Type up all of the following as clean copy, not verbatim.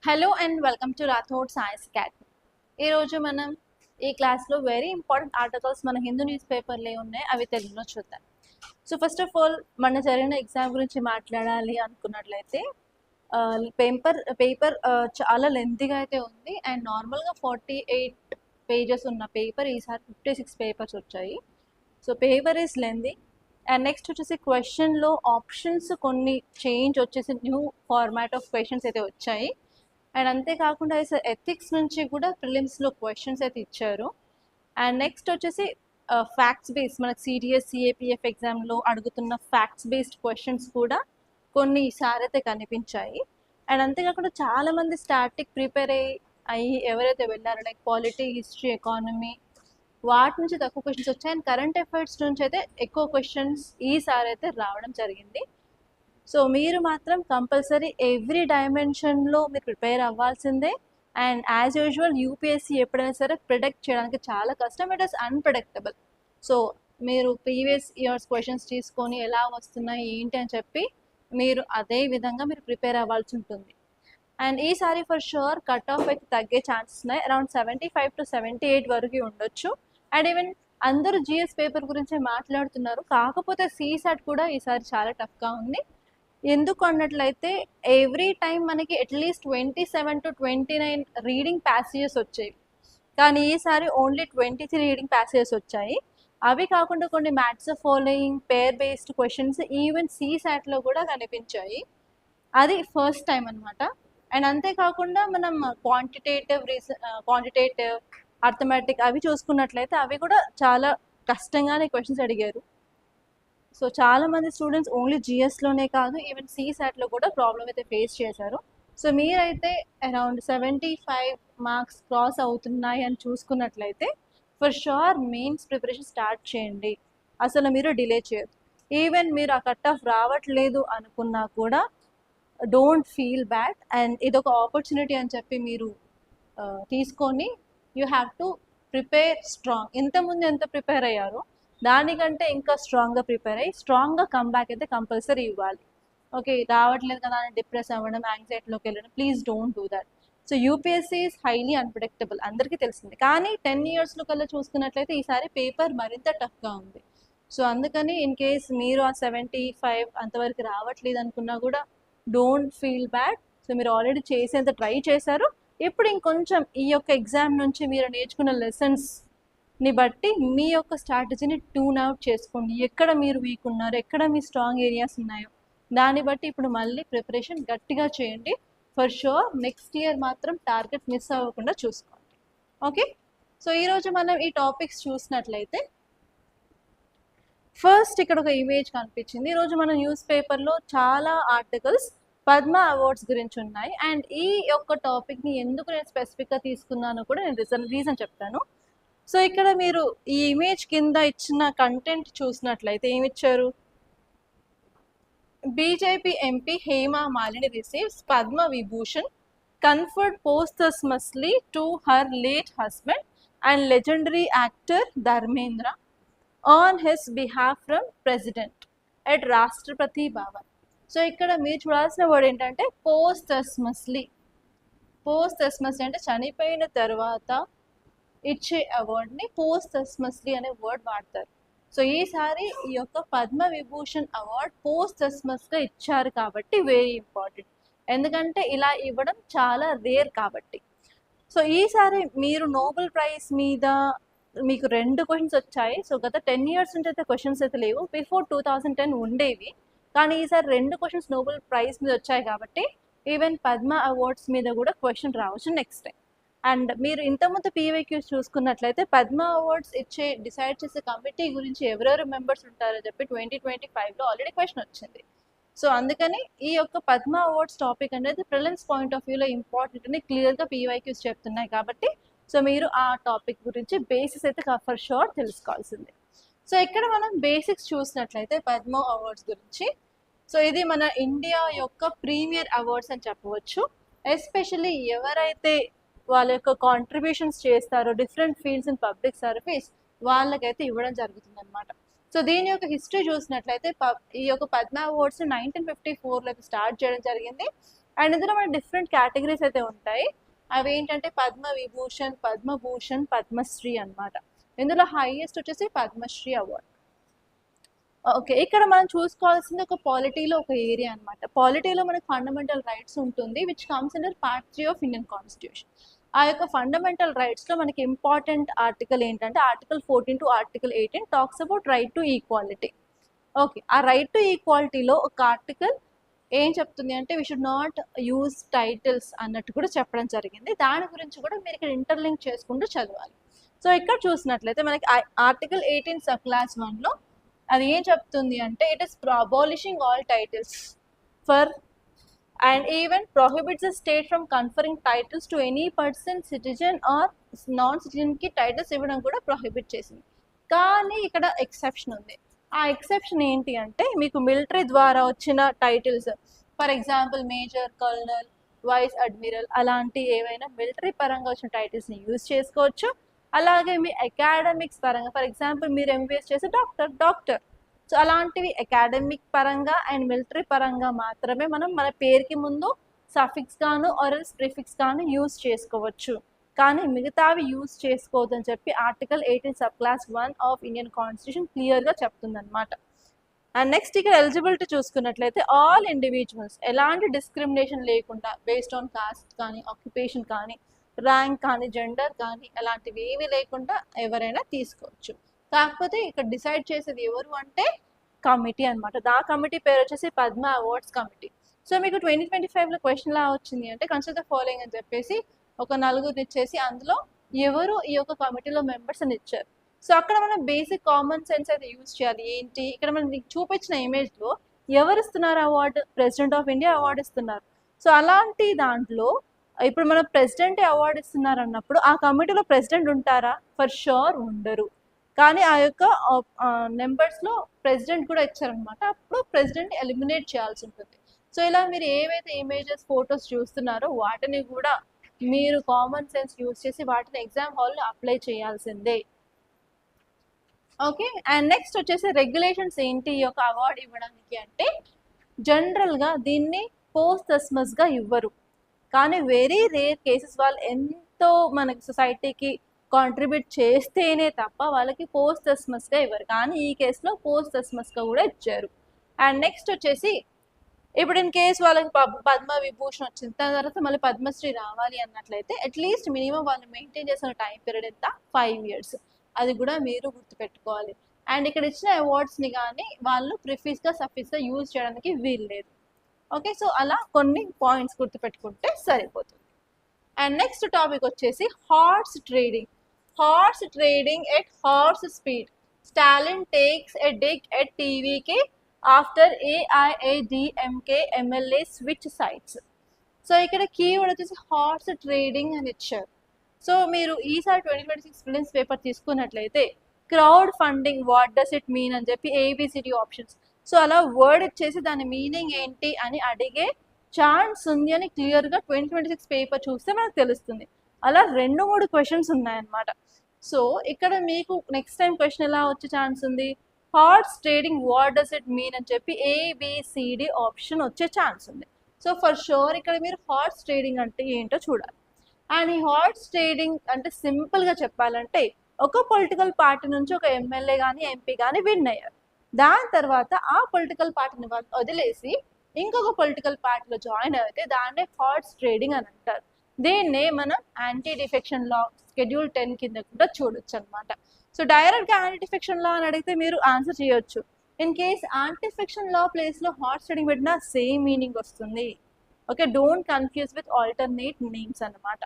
Hello and welcome to Rathod science academy. ఈరోజు మనం ఈ క్లాస్లో వెరీ ఇంపార్టెంట్ ఆర్టికల్స్ మన హిందూ న్యూస్ పేపర్లో ఉన్నాయి, అవి తెలుగులో చూద్దాం. సో ఫస్ట్ ఆఫ్ ఆల్ మన జరిగిన ఎగ్జామ్ గురించి మాట్లాడాలి అనుకున్నట్లయితే పేపర్ చాలా లెంతీగా అయితే ఉంది అండ్ నార్మల్గా 48 పేజెస్ ఉన్న పేపర్ ఈసారి 56 పేపర్స్ వచ్చాయి. So paper is lengthy. And next వచ్చేసి క్వశ్చన్లో ఆప్షన్స్ కొన్ని చేంజ్ వచ్చేసి న్యూ ఫార్మాట్ ఆఫ్ క్వశ్చన్స్ అయితే వచ్చాయి. అండ్ అంతేకాకుండా ఎథిక్స్ నుంచి కూడా ప్రిలిమ్స్లో క్వశ్చన్స్ అయితే ఇచ్చారు. అండ్ నెక్స్ట్ వచ్చేసి ఫ్యాక్ట్స్ బేస్డ్ మనకు సిడిఎస్ సిఏపిఎఫ్ ఎగ్జామ్లో అడుగుతున్న ఫ్యాక్ట్స్ బేస్డ్ క్వశ్చన్స్ కూడా కొన్ని ఈసారి అయితే కనిపించాయి. అండ్ అంతేకాకుండా చాలామంది స్టాటిక్ ప్రిపేర్ అయ్యి ఎవరైతే వెళ్ళారో లైక్ పాలిటీ, హిస్టరీ, ఎకానమీ వాటి నుంచి తక్కువ క్వశ్చన్స్ వచ్చాయి. అండ్ కరెంట్ అఫైర్స్ నుంచి అయితే ఎక్కువ క్వశ్చన్స్ ఈసారి అయితే రావడం జరిగింది. సో మీరు మాత్రం కంపల్సరీ ఎవ్రీ డైమెన్షన్లో మీరు ప్రిపేర్ అవ్వాల్సిందే. అండ్ యాజ్ యూజువల్ యూపీఎస్సీ ఎప్పుడైనా సరే ప్రిడిక్ట్ చేయడానికి చాలా కష్టం, ఇట్ ఇస్ అన్ప్రెడిక్టబుల్. సో మీరు ప్రీవియస్ ఇయర్స్ క్వశ్చన్స్ తీసుకొని ఎలా వస్తున్నాయి ఏంటి అని చెప్పి మీరు అదే విధంగా మీరు ప్రిపేర్ అవ్వాల్సి ఉంటుంది. అండ్ ఈసారి ఫర్ షూర్ కట్ ఆఫ్ అయితే తగ్గే ఛాన్సెస్ ఉన్నాయి, అరౌండ్ 75 to 78 వరకు ఉండొచ్చు. అండ్ ఈవెన్ అందరూ జిఎస్ పేపర్ గురించి మాట్లాడుతున్నారు, కాకపోతే సిసాట్ కూడా ఈసారి చాలా టఫ్గా ఉంది. ఎందుకు అన్నట్లయితే ఎవ్రీ టైం మనకి అట్లీస్ట్ 27 to 29 రీడింగ్ ప్యాసేజెస్ వచ్చాయి, కానీ ఈసారి ఓన్లీ 23 రీడింగ్ ప్యాసేజెస్ వచ్చాయి. అవి కాకుండా కొన్ని maths following pair based questions even సిసాట్లో కూడా కనిపించాయి. అది ఫస్ట్ టైం అనమాట. అండ్ అంతేకాకుండా మనం క్వాంటిటేటివ్ అర్థమెటిక్ అవి చూసుకున్నట్లయితే అవి కూడా చాలా కష్టంగానే క్వశ్చన్స్ అడిగారు. సో చాలామంది స్టూడెంట్స్ ఓన్లీ జిఎస్లోనే కాదు ఈవెన్ సిసాట్లో కూడా ప్రాబ్లం అయితే ఫేస్ చేశారు. సో మీరైతే అరౌండ్ 75 మార్క్స్ క్రాస్ అవుతున్నాయి అని చూసుకున్నట్లయితే for sure mains preparation start చేయండి, అసలు మీరు డిలే చేయరు. ఈవెన్ మీరు ఆ కట్ ఆఫ్ రావట్లేదు అనుకున్నా కూడా డోంట్ ఫీల్ బ్యాడ్. అండ్ ఇదొక ఆపర్చునిటీ అని చెప్పి మీరు తీసుకొని you have to prepare strong. ఇంతకుముందు ఎంత ప్రిపేర్ అయ్యారో దానికంటే ఇంకా స్ట్రాంగ్గా ప్రిపేర్ అయ్యి స్ట్రాంగ్గా కమ్బ్యాక్ అయితే కంపల్సరీ ఇవ్వాలి. ఓకే, రావట్లేదు కదా అని డిప్రెస్ అవ్వడం, యాంగ్జైటీలోకి వెళ్ళడం, please don't do that. So UPSC is highly unpredictable, అందరికీ తెలిసింది. కానీ 10 yearsలో కల్లా చూసుకున్నట్లయితే ఈసారి పేపర్ మరింత టఫ్గా ఉంది. సో అందుకని ఇన్ కేస్ మీరు ఆ 75 అంతవరకు రావట్లేదు అనుకున్నా కూడా డోంట్ ఫీల్ బ్యాడ్. సో మీరు ఆల్రెడీ చేసేంత ట్రై చేశారు, ఇప్పుడు ఇంకొంచెం ఈ యొక్క ఎగ్జామ్ నుంచి మీరు నేర్చుకున్న లెసన్స్ని బట్టి మీ యొక్క స్ట్రాటజీని ట్యూన్ అవుట్ చేసుకోండి. ఎక్కడ మీరు వీక్ ఉన్నారు, ఎక్కడ మీ స్ట్రాంగ్ ఏరియాస్ ఉన్నాయో దాన్ని బట్టి ఇప్పుడు మళ్ళీ ప్రిపరేషన్ గట్టిగా చేయండి. ఫర్ షూర్ నెక్స్ట్ ఇయర్ మాత్రం టార్గెట్ మిస్ అవ్వకుండా చూసుకోండి. ఓకే, సో ఈరోజు మనం ఈ టాపిక్స్ చూసినట్లయితే ఫస్ట్ ఇక్కడ ఒక ఇమేజ్ కనిపించింది. ఈరోజు మన న్యూస్ పేపర్లో చాలా ఆర్టికల్స్ పద్మ అవార్డ్స్ గురించి ఉన్నాయి. అండ్ ఈ యొక్క టాపిక్ని ఎందుకు నేను స్పెసిఫిక్గా తీసుకున్నానో కూడా నేను రీజన్ చెప్తాను. సో ఇక్కడ మీరు ఈ ఇమేజ్ కింద ఇచ్చిన కంటెంట్ చూసినట్లయితే ఏమిచ్చారు, BJP MP Hema Malini receives Padma Vibhushan conferred posthumously to her late husband and legendary actor Dharmendra on his behalf from president at Rashtrapati Bhavan. So ఇక్కడ మీరు చూడాల్సిన వర్డ్ ఏంటంటే పోస్టస్మస్లీ. పోస్టస్మస్లీ అంటే చనిపోయిన తర్వాత ఇచ్చే అవార్డ్ని పోస్టస్మస్లీ అనే వర్డ్ వాడతారు. సో ఈసారి ఈ యొక్క పద్మ విభూషణ్ అవార్డ్ పోస్టస్మస్గా ఇచ్చారు కాబట్టి వెరీ ఇంపార్టెంట్, ఎందుకంటే ఇలా ఇవ్వడం చాలా రేర్ కాబట్టి. సో ఈసారి మీరు నోబెల్ ప్రైజ్ మీద మీకు 2 క్వశ్చన్స్ వచ్చాయి. సో గత 10 years నుంచి అయితే క్వశ్చన్స్ అయితే లేవు, బిఫోర్ 2010 ఉండేవి. కానీ ఈసారి 2 క్వశ్చన్స్ నోబెల్ ప్రైజ్ మీద వచ్చాయి కాబట్టి ఈవెన్ పద్మ అవార్డ్స్ మీద కూడా క్వశ్చన్ రావచ్చు నెక్స్ట్ టైం. అండ్ మీరు ఇంతకుముందు పీవైక్యూస్ చూసుకున్నట్లయితే పద్మ అవార్డ్స్ డిసైడ్ చేసే కమిటీ గురించి ఎవరెవరు మెంబర్స్ ఉంటారో చెప్పి 2025లో ఆల్రెడీ క్వశ్చన్ వచ్చింది. సో అందుకని ఈ యొక్క పద్మ అవార్డ్స్ టాపిక్ అనేది ప్రిలిమ్స్ పాయింట్ ఆఫ్ వ్యూలో ఇంపార్టెంట్ అని క్లియర్గా పీవైక్యూస్ చెప్తున్నాయి కాబట్టి సో మీరు ఆ టాపిక్ గురించి బేసిక్స్ అయితే ఫర్ షూర్ తెలుసుకోవాల్సిందే. సో ఇక్కడ మనం బేసిక్స్ చూసినట్లయితే పద్మ అవార్డ్స్ గురించి, సో ఇది మన ఇండియా యొక్క ప్రీమియర్ అవార్డ్స్ అని చెప్పవచ్చు. ఎస్పెషల్లీ ఎవరైతే వాళ్ళ యొక్క కాంట్రిబ్యూషన్స్ చేస్తారో different fields in public service వాళ్ళకైతే ఇవ్వడం జరుగుతుంది అనమాట. సో దీని యొక్క హిస్టరీ చూసినట్లయితే ఈ యొక్క పద్మ అవార్డ్స్ 1954లో స్టార్ట్ చేయడం జరిగింది. అండ్ ఇందులో మన డిఫరెంట్ కేటగిరీస్ అయితే ఉంటాయి. అవి ఏంటంటే పద్మ విభూషణ్, పద్మభూషణ్, పద్మశ్రీ అన్నమాట. ఇందులో హైయెస్ట్ వచ్చేసి పద్మశ్రీ అవార్డ్. ఓకే, ఇక్కడ మనం చూసుకోవాల్సింది ఒక పాలిటీలో ఒక ఏరియా అనమాట. పాలిటీలో మనకి ఫండమెంటల్ రైట్స్ ఉంటుంది, which comes under part 3 of Indian constitution. ఆ యొక్క ఫండమెంటల్ రైట్స్లో మనకి ఇంపార్టెంట్ ఆర్టికల్ ఏంటంటే article 14 to article 18 talks about right to equality. Okay, ఆ రైట్ టు ఈక్వాలిటీలో ఒక ఆర్టికల్ ఏం చెప్తుంది అంటే we should not use titles అన్నట్టు కూడా చెప్పడం జరిగింది. దాని గురించి కూడా మీరు ఇక్కడ ఇంటర్లింక్ చేసుకుంటూ చదవాలి. సో ఇక్కడ చూసినట్లయితే మనకి ఆర్టికల్ 18 సబ్ క్లాస్ 1లో అది ఏం చెప్తుంది అంటే it is abolishing all titles for and even prohibits the state from conferring titles to any person, citizen or non సిటిజన్కి టైటిల్స్ ఇవ్వడం కూడా ప్రొహిబిట్ చేసింది. కానీ ఇక్కడ ఎక్సెప్షన్ ఉంది. ఆ ఎక్సెప్షన్ ఏంటి అంటే మీకు మిలిటరీ ద్వారా వచ్చిన titles, for example major, colonel, vice admiral అలాంటి ఏవైనా మిలిటరీ పరంగా వచ్చిన టైటిల్స్ని యూజ్ చేసుకోవచ్చు. అలాగే మీ అకాడమిక్స్ పరంగా, ఫర్ ఎగ్జాంపుల్ మీరు ఎంబీఎస్ చేసే డాక్టర్, సో అలాంటివి అకాడమిక్ పరంగా అండ్ మిలిటరీ పరంగా మాత్రమే మనం మన పేరుకి ముందు సఫిక్స్ గాను ఆర్ఎల్స్ ప్రిఫిక్స్ గాను యూజ్ చేసుకోవచ్చు. కానీ మిగతావి యూజ్ చేసుకోవద్దని చెప్పి article 18 sub class 1 of Indian constitution క్లియర్గా చెప్తుందన్నమాట. అండ్ నెక్స్ట్ ఇక్కడ ఎలిజిబిలిటీ చూసుకున్నట్లయితే ఆల్ ఇండివిజువల్స్ ఎలాంటి డిస్క్రిమినేషన్ లేకుండా బేస్డ్ ఆన్ కాస్ట్ కానీ, ఆక్యుపేషన్ కానీ, ర్యాంక్ కానీ, జెండర్ కానీ అలాంటివి ఏవి లేకుండా ఎవరైనా తీసుకోవచ్చు. కాకపోతే ఇక్కడ డిసైడ్ చేసేది ఎవరు అంటే కమిటీ అనమాట. ఆ కమిటీ పేరు వచ్చేసి పద్మ అవార్డ్స్ కమిటీ. సో మీకు 2025లో క్వశ్చన్ లా వచ్చింది అంటే కన్సిడర్ ద ఫాలోయింగ్ అని చెప్పేసి ఒక నలుగురిని ఇచ్చేసి అందులో ఎవరు ఈ యొక్క కమిటీలో మెంబర్స్ అని ఇచ్చారు. సో అక్కడ మనం బేసిక్ కామన్ సెన్స్ అయితే యూజ్ చేయాలి. ఏంటి ఇక్కడ మనం చూపించిన ఇమేజ్లో ఎవరు ఇస్తున్నారు award? President of India award ఇస్తున్నారు. సో అలాంటి దాంట్లో ఇప్పుడు మనం ప్రెసిడెంట్ అవార్డు ఇస్తున్నారు అన్నప్పుడు ఆ కమిటీలో ప్రెసిడెంట్ ఉంటారా? ఫర్ షూర్ ఉండరు. కానీ ఆ యొక్క నెంబర్స్లో ప్రెసిడెంట్ కూడా ఇచ్చారనమాట. అప్పుడు ప్రెసిడెంట్ ఎలిమినేట్ చేయాల్సి ఉంటుంది. సో ఇలా మీరు ఏవైతే ఇమేజెస్, ఫొటోస్ చూస్తున్నారో వాటిని కూడా మీరు కామన్ సెన్స్ యూజ్ చేసి వాటిని ఎగ్జామ్ హాల్లో అప్లై చేయాల్సిందే. ఓకే, అండ్ నెక్స్ట్ వచ్చేసి రెగ్యులేషన్స్ ఏంటి ఈ యొక్క అవార్డు ఇవ్వడానికి అంటే జనరల్గా దీన్ని పోస్టస్మస్గా ఇవ్వరు. కానీ వెరీ రేర్ కేసెస్ వాళ్ళు ఎంతో మనకి సొసైటీకి కాంట్రిబ్యూట్ చేస్తేనే తప్ప వాళ్ళకి పోస్టస్మస్గా ఇవ్వరు. కానీ ఈ కేసులో పోస్టస్మస్గా కూడా ఇచ్చారు. అండ్ నెక్స్ట్ వచ్చేసి ఇప్పుడు ఇన్ కేసు వాళ్ళకి పద్మ విభూషణ్ వచ్చింది, దాని తర్వాత మళ్ళీ పద్మశ్రీ రావాలి అన్నట్లయితే అట్లీస్ట్ మినిమం వాళ్ళు మెయింటైన్ చేసిన టైం పీరియడ్ ఎంత? 5 years. అది కూడా మీరు గుర్తుపెట్టుకోవాలి. అండ్ ఇక్కడ ఇచ్చిన అవార్డ్స్ని కానీ వాళ్ళు ప్రిఫిక్స్గా సఫిక్స్గా యూజ్ చేయడానికి వీలు లేదు. ఓకే, సో అలా కొన్ని పాయింట్స్ గుర్తుపెట్టుకుంటే సరిపోతుంది. అండ్ నెక్స్ట్ టాపిక్ వచ్చేసి horse trading. Horse trading at horse speed. Stalin takes a dig at టీవీకి after AIADMK MLA switch sides. So ఇక్కడ కీవర్డ్ వచ్చేసి హార్స్ ట్రేడింగ్ అని ఇచ్చారు. సో మీరు ఈసారి 2026 ప్రిలిమ్స్ పేపర్ తీసుకున్నట్లయితే crowd funding what does it mean అని చెప్పి ABCD ఆప్షన్స్, సో అలా వర్డ్ ఇచ్చేసి దాని మీనింగ్ ఏంటి అని అడిగే ఛాన్స్ ఉంది అని క్లియర్గా 2026 పేపర్ చూస్తే మనకు తెలుస్తుంది. అలా 2-3 క్వశ్చన్స్ ఉన్నాయన్నమాట. సో ఇక్కడ మీకు నెక్స్ట్ టైం క్వశ్చన్ ఎలా వచ్చే ఛాన్స్ ఉంది? Horse trading what does it mean అని చెప్పి ABCD ఆప్షన్ వచ్చే ఛాన్స్ ఉంది. సో ఫర్ షూర్ ఇక్కడ మీరు హార్స్ ట్రేడింగ్ అంటే ఏంటో చూడాలి. అండ్ ఈ హార్స్ ట్రేడింగ్ అంటే సింపుల్గా చెప్పాలంటే ఒక పొలిటికల్ పార్టీ నుంచి ఒక ఎమ్మెల్యే కానీ MP కానీ విన్ అయ్యారు. దాని తర్వాత ఆ పొలిటికల్ పార్టీని వదిలేసి ఇంకొక పొలిటికల్ పార్టీలో జాయిన్ అయితే దాన్నే హార్స్ ట్రేడింగ్ అని అంటారు. దీన్నే మనం యాంటీ డిఫెక్షన్ లా షెడ్యూల్ 10 కింద కూడా చూడొచ్చు అనమాట. సో డైరెక్ట్గా యాంటీ డిఫెక్షన్ లా అని అడిగితే మీరు ఆన్సర్ చేయొచ్చు. In case anti defection law ప్లేస్లో హార్స్ ట్రేడింగ్ పెట్టినా సేమ్ మీనింగ్ వస్తుంది. Okay, don't confuse with alternate names అనమాట.